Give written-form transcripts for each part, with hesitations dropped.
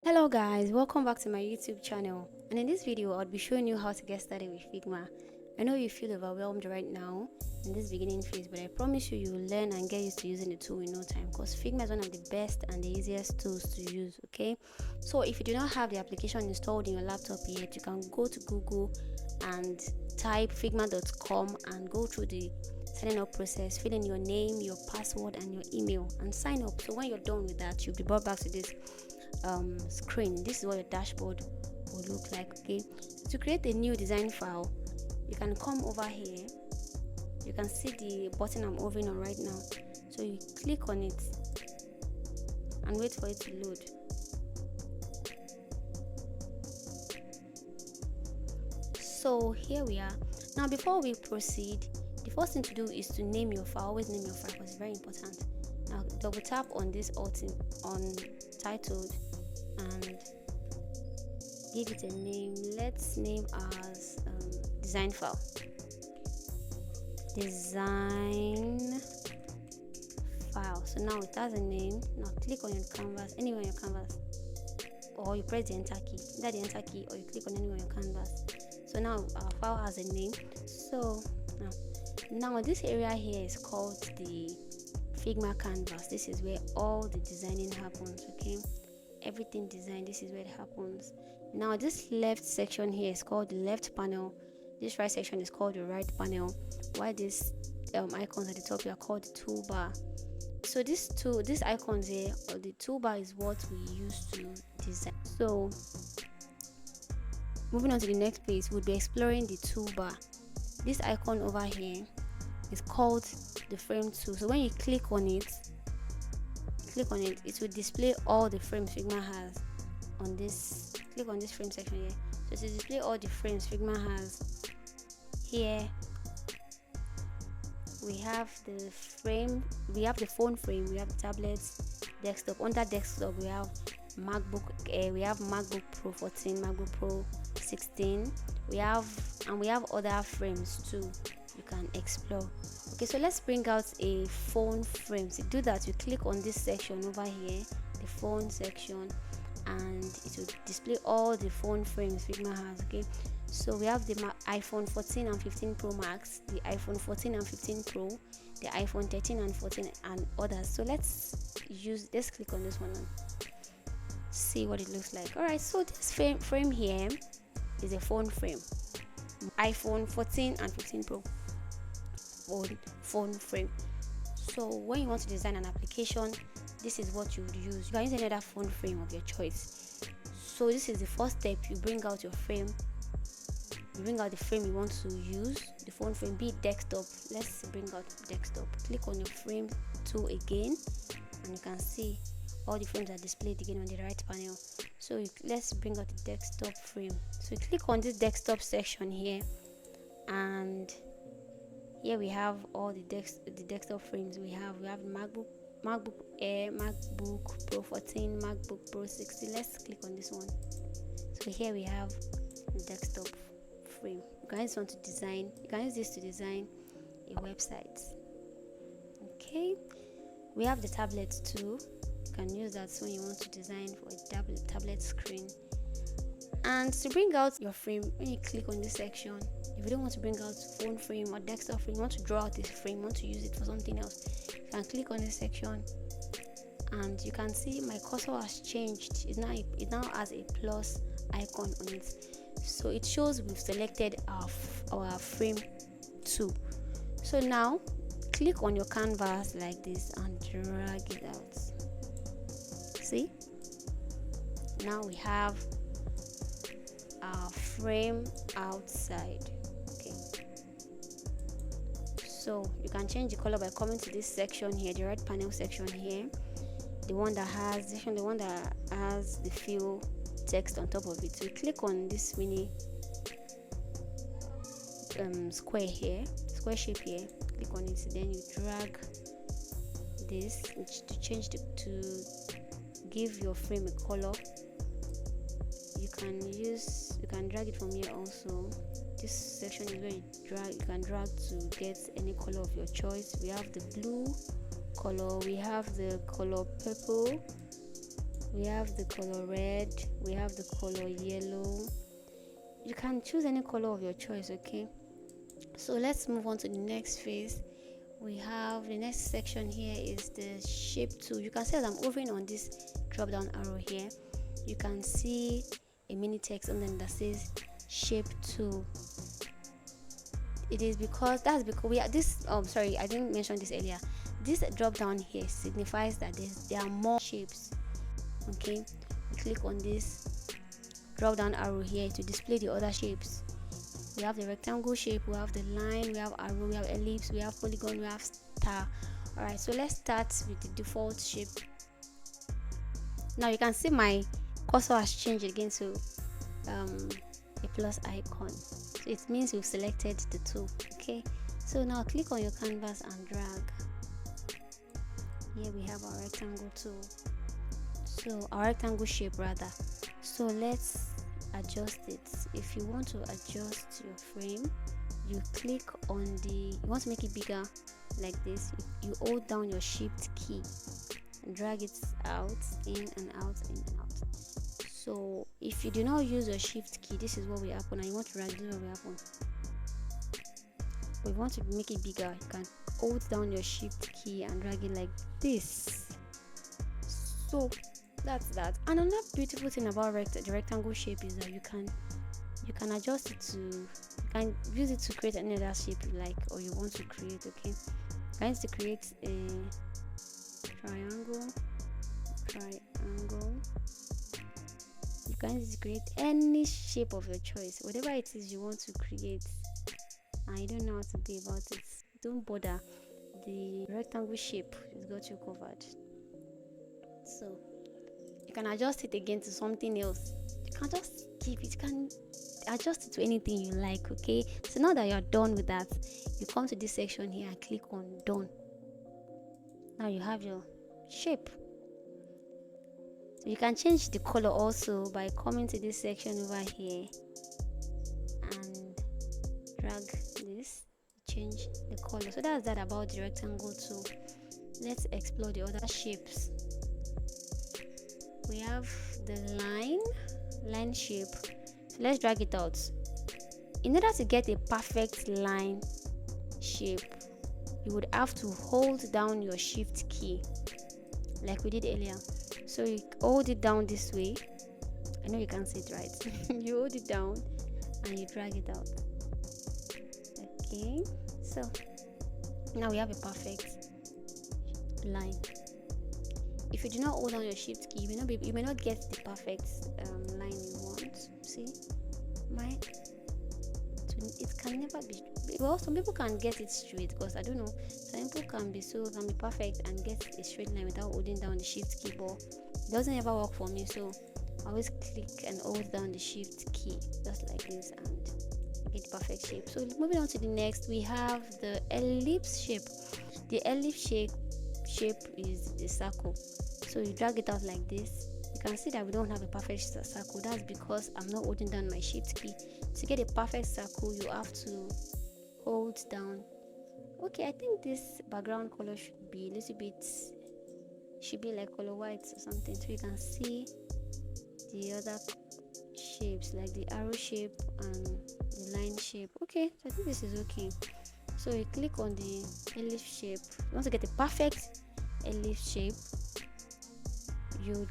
Hello guys, welcome back to my YouTube channel, and in this video I'll be showing you how to get started with Figma. I know you feel overwhelmed right now in this beginning phase, but I promise you will learn and get used to using the tool in no time, because Figma is one of the best and the easiest tools to use. Okay, so if you do not have the application installed in your laptop yet, you can go to Google and type figma.com and go through the signing up process, fill in your name, your password and your email and sign up. So when you're done with that, you'll be brought back to this screen. This is what your dashboard will look like. Okay, to create a new design file, you can come over here. You can see the button I'm hovering on right now, so you click on it and wait for it to load. So here we are. Now before we proceed, the first thing to do is to name your file. Always name your file because it's very important. Now double tap on this on titled and give it a name. Let's name as design file. Design file. So now it has a name. Now click on your canvas, anywhere on your canvas, or you press the enter key, either the enter key or you click on anywhere on your canvas. So now our file has a name. So now this area here is called the Figma canvas. This is where all the designing happens. Okay, everything design, this is where it happens. Now this left section here is called the left panel. This right section is called the right panel. While these icons at the top here are called the toolbar. So these icons here, or the toolbar, is what we use to design. So moving on to the next place, we'll be exploring the toolbar. This icon over here is called the frame tool. So when you click on it, it will display all the frames Figma has on this. Click on this frame section here. So to display all the frames Figma has here, we have the frame, we have the phone frame, we have the tablets, desktop. Under desktop we have MacBook Air, we have MacBook Pro 14, MacBook Pro 16. We have other frames too you can explore. Okay, so let's bring out a phone frame. To do that, you click on this section over here, the phone section, and it will display all the phone frames Figma has. Okay, so we have the iPhone 14 and 15 Pro Max, the iPhone 14 and 15 Pro, the iPhone 13 and 14, and others. So let's click on this one and see what it looks like. All right, so this frame here is a phone frame, iPhone 14 and 15 Pro phone frame. So when you want to design an application, this is what you would use. You can use any other phone frame of your choice. So this is the first step. You bring out your frame, you bring out the frame you want to use, the phone frame, be it desktop. Let's bring out desktop. Click on your frame tool again, and you can see all the frames are displayed again on the right panel. So let's bring out the desktop frame. So you click on this desktop section here, and here we have all the desktop frames we have. We have MacBook Air, MacBook Pro 14, MacBook Pro 16. Let's click on this one. So here we have the desktop frame. You can use this to design a website. Okay, we have the tablet too. You can use that when you want to design for a tablet screen. And to bring out your frame, when you click on this section, if you don't want to bring out phone frame or desktop frame, you want to draw out this frame, you want to use it for something else, you can click on this section, and you can see my cursor has changed. It now has a plus icon on it, so it shows we've selected our frame 2. So now click on your canvas like this and drag it out. See, now we have our frame outside. Okay, so you can change the color by coming to this section here, the right panel section here, the one that has the fill text on top of it. So you click on this mini square shape here, click on it, then you drag this to give your frame a color. You can drag it from here also. This section is where you can drag to get any color of your choice. We have the blue color, we have the color purple, we have the color red, we have the color yellow. You can choose any color of your choice, okay? So let's move on to the next phase. We have the next section here is the shape tool. You can see as I'm hovering on this drop down arrow here, you can see a mini text on them that says shape tool. It is because we are this sorry, I didn't mention this earlier. This drop down here signifies that there are more shapes. Okay, we click on this drop down arrow here to display the other shapes. We have the rectangle shape, we have the line, we have arrow, we have ellipse, we have polygon, we have star. Alright, so let's start with the default shape. Now you can see my cursor has changed again to a plus icon. So it means you've selected the tool. Okay, so now click on your canvas and drag. Here we have our rectangle tool. So our rectangle shape rather. So let's adjust it. If you want to adjust your frame, you click on you want to make it bigger like this, you hold down your shift key and drag it out, in and out, in and out. So if you do not use your shift key, this is what will happen, and you want to drag, this is what will happen. But if you want to make it bigger, you can hold down your shift key and drag it like this. So that's that. And another beautiful thing about the rectangle shape is that you can adjust it to, you can use it to create any other shape you like or you want to create. Okay, you can use to create a triangle. You can use it to create any shape of your choice, whatever it is you want to create. And you don't know how to go about it, don't bother. The rectangle shape is got you covered. So you can adjust it again to something else. You can just keep it, you can adjust it to anything you like. Okay, so now that you're done with that, you come to this section here and click on done. Now you have your shape. So you can change the color also by coming to this section over here and drag this, change the color. So that's that about the rectangle tool. Let's explore the other shapes. We have the line shape. So let's drag it out. In order to get a perfect line shape, you would have to hold down your shift key like we did earlier. So you hold it down this way. I know you can't see it right. You hold it down and you drag it out. Okay, so now we have a perfect line. If you do not hold down your shift key, you may not get the perfect line you want. See, it can never be. Well, some people can get it straight, because I don't know, some people can be perfect and get a straight line without holding down the shift key, but it doesn't ever work for me. So I always click and hold down the shift key just like this and get the perfect shape. So moving on to the next, we have the ellipse shape. The ellipse shape is the circle. So you drag it out like this. You can see that we don't have a perfect circle. That's because I'm not holding down my shift key. To get a perfect circle, you have to hold down. Okay, I think this background color should be a little bit, should be like color white or something, so you can see the other shapes like the arrow shape and the line shape. Okay, so I think this is okay. So you click on the ellipse shape. You want to get a perfect ellipse shape, you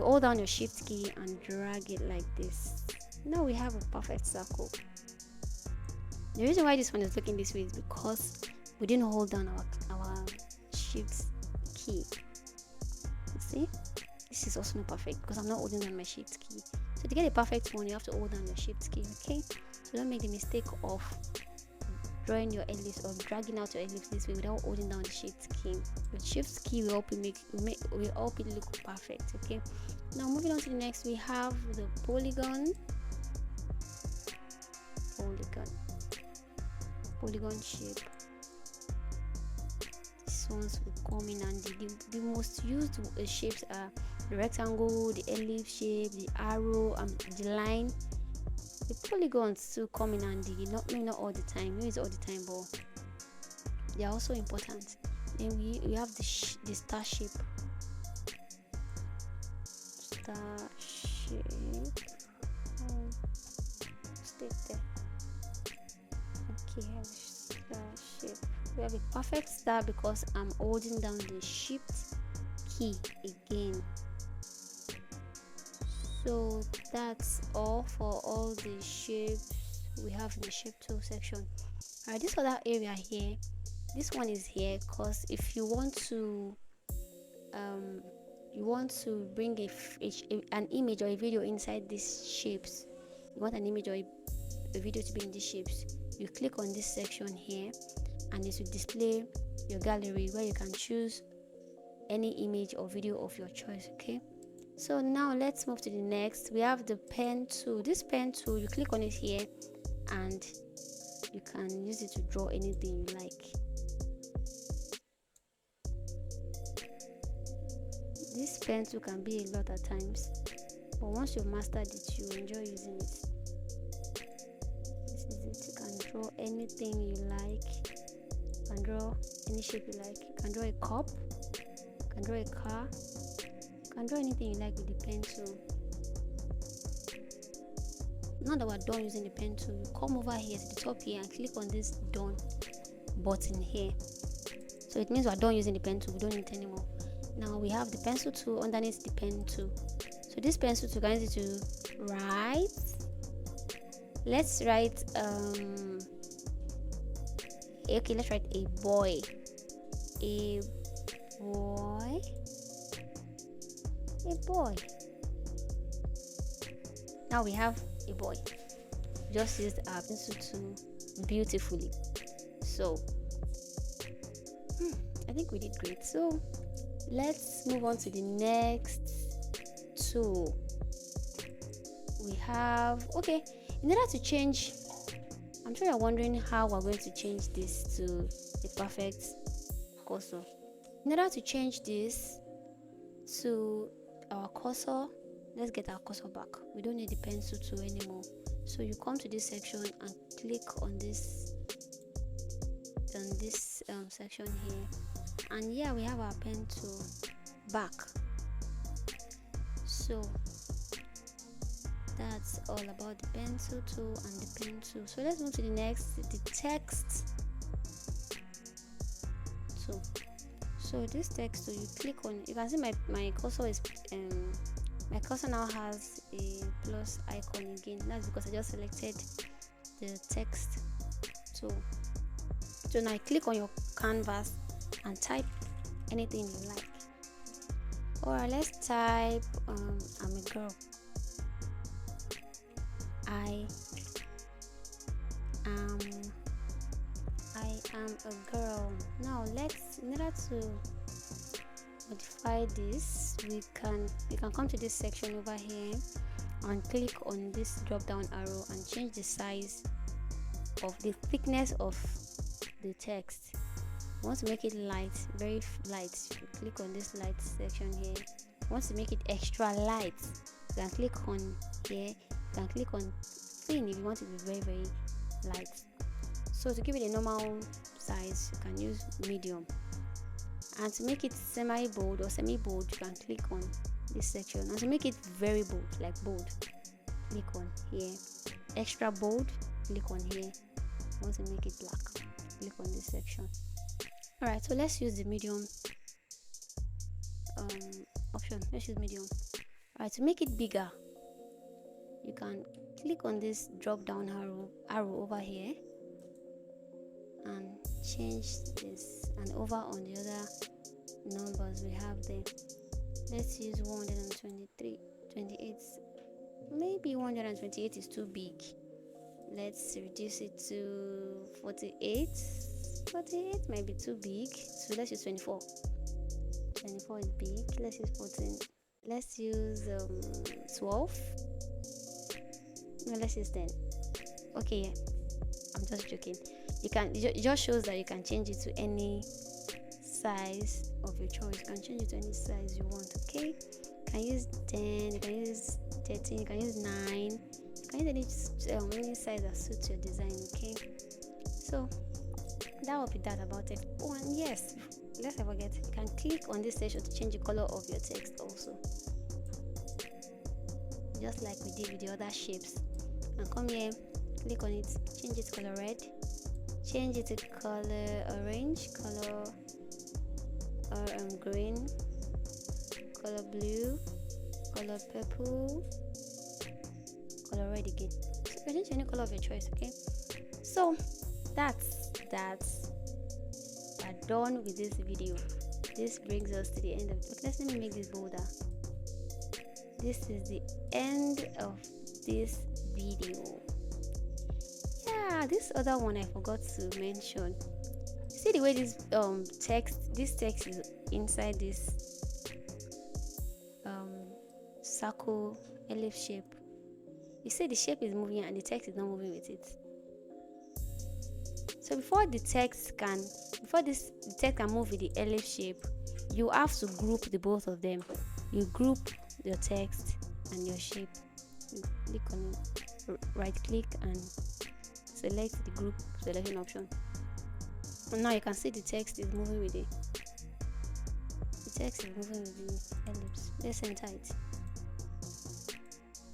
hold down your shift key and drag it like this. Now we have a perfect circle. The reason why this one is looking this way is because we didn't hold down our shift key. You see, this is also not perfect because I'm not holding down my shift key. So to get a perfect one, you have to hold down your shift key. Okay, so don't make the mistake of drawing your ellipse or dragging out your ellipse this way without holding down the shift key. The shift key will help it look perfect. Okay, now moving on to the next, we have the polygon shape. These ones will come in, and the most used shapes are the rectangle, the ellipse shape, the arrow, the line. The polygons still come in handy, maybe not all the time, maybe it's all the time, but they are also also important. Then we have the star shape. star shape. Stay there. Okay, have a star shape. We have a perfect star because I'm holding down the shift key again. So that's all for all the shapes we have in the shape tool section. Alright, this other area here, this one is here because if you want to bring an image or a video inside these shapes, you want an image or a video to be in these shapes, you click on this section here and it will display your gallery where you can choose any image or video of your choice. Okay, so now let's move to the next. We have the pen tool. This pen tool, you click on it here and you can use it to draw anything you like. This pen tool can be a lot at times, but once you've mastered it, you enjoy using it. This is it. You can draw anything you like. You can draw any shape you like. You can draw a cup. You can draw a car. You can draw anything you like with the pen tool. Now that we're done using the pen tool, you come over here to the top here and click on this done button here. So it means we're done using the pen tool. We don't need it anymore. Now we have the pencil tool underneath the pen tool. So this pencil tool can use it to write. Let's write okay, let's write a boy. A boy. A boy. Now we have a boy. Just used our pencil tool beautifully. So I think we did great. So let's move on to the next tool. We have, okay, in order to change, I'm sure you're wondering how we're going to change this to the perfect cursor. In order to change this to our cursor, let's get our cursor back. We don't need the pencil tool anymore. So you come to this section and click on this section here, and yeah, we have our pen tool back. So that's all about the pencil tool and the pen tool. So let's move to the next, the text tool. So this text tool, you click on, you can see my cursor is my cursor now has a plus icon again. That's because I just selected the text tool. So now click on your canvas and type anything you like. Alright, let's type I'm a girl. I am a girl. Now in order to modify this, we can come to this section over here and click on this drop down arrow and change the size of the thickness of the text. I want to make it light, very light. You click on this light section here. I want to make it extra light. You can click on here. You can click on thin if you want it to be very, very light. So to give it a normal size, you can use medium. And to make it semi bold or semi bold, you can click on this section. And to make it very bold, like bold, click on here. Extra bold, click on here. I want to make it black, click on this section. Alright, so let's use the medium option. Let's use medium. Alright, to make it bigger, you can click on this drop down arrow over here and change this, and over on the other numbers we have there. Let's use 123, 28. Maybe 128 is too big. Let's reduce it to 48. 48 might be too big, so let's use 24. 24 is big. Let's use 14. Let's use 12. No, let's use 10. Okay, yeah, I'm just joking. It just shows that you can change it to any size of your choice. You can change it to any size you want. Okay, you can use 10, you can use 13, you can use 9, you can use any size that suits your design. Okay, so that will be that about it. Oh, and yes, lest I forget, you can click on this section to change the color of your text also. just like we did with the other shapes. And come here, click on it, change it to color red, change it to color orange, color green, color blue, color purple, color red again. So you can change any color of your choice. Okay, so that's we're done with this video. This brings us to the end of it. Okay, let me make this bolder. This is the end of this video. Yeah, this other one I forgot to mention. See the way this text is inside this circle ellipse shape. You see the shape is moving and the text is not moving with it. So before the text can move with the ellipse shape, you have to group the both of them. You group your text and your shape. You click on it, right click and select the group selection option. And now you can see the text is moving with it. The text is moving with the ellipse. Let's center it.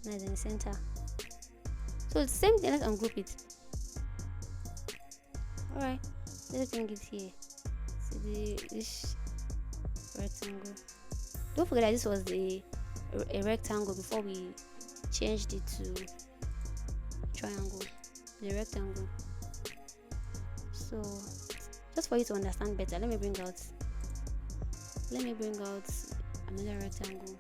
Now it's in the center. So it's the same thing. Let's ungroup it. Alright, let's bring it here. See this rectangle. Don't forget that this was a rectangle before we changed it to triangle. The rectangle. So just for you to understand better, let me bring out another rectangle.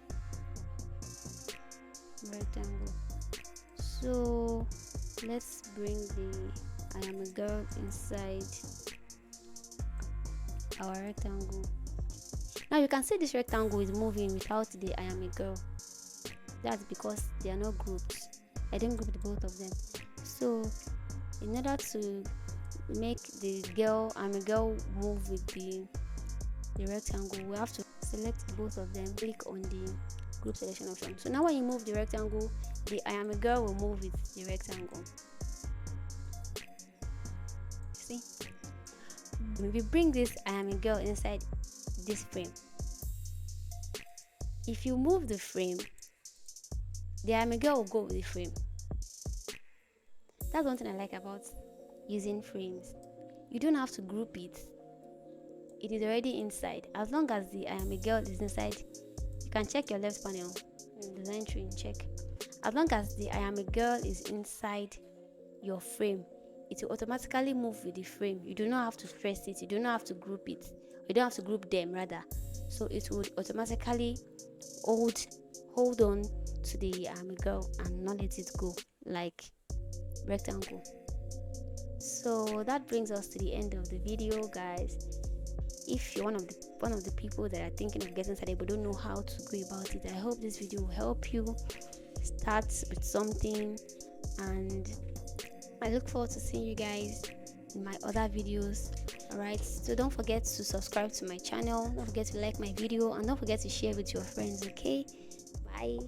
So let's bring the I am a girl inside our rectangle. Now you can see this rectangle is moving without the I am a girl. That's because they are not grouped. I didn't group the both of them. So in order to make the girl I'm a girl move with the rectangle, we have to select both of them, click on the group selection option. So now when you move the rectangle, the I am a girl will move with the rectangle. See, if you bring this I am a girl inside this frame, if you move the frame, the I am a girl will go with the frame. That's one thing I like about using frames. You don't have to group it. It is already inside. As long as the I am a girl is inside, you can check your left panel in the design tree and check. As long as the I am a girl is inside your frame, it will automatically move with the frame. You do not have to stress it. You do not have to group it. You don't have to group them rather. So it would automatically hold on to the I am a girl and not let it go like rectangle. So that brings us to the end of the video, guys. If you're one of the people that are thinking of getting started but don't know how to go about it, I hope this video will help you start with something, and I look forward to seeing you guys in my other videos. Alright, so don't forget to subscribe to my channel, don't forget to like my video, and don't forget to share with your friends. Okay, bye.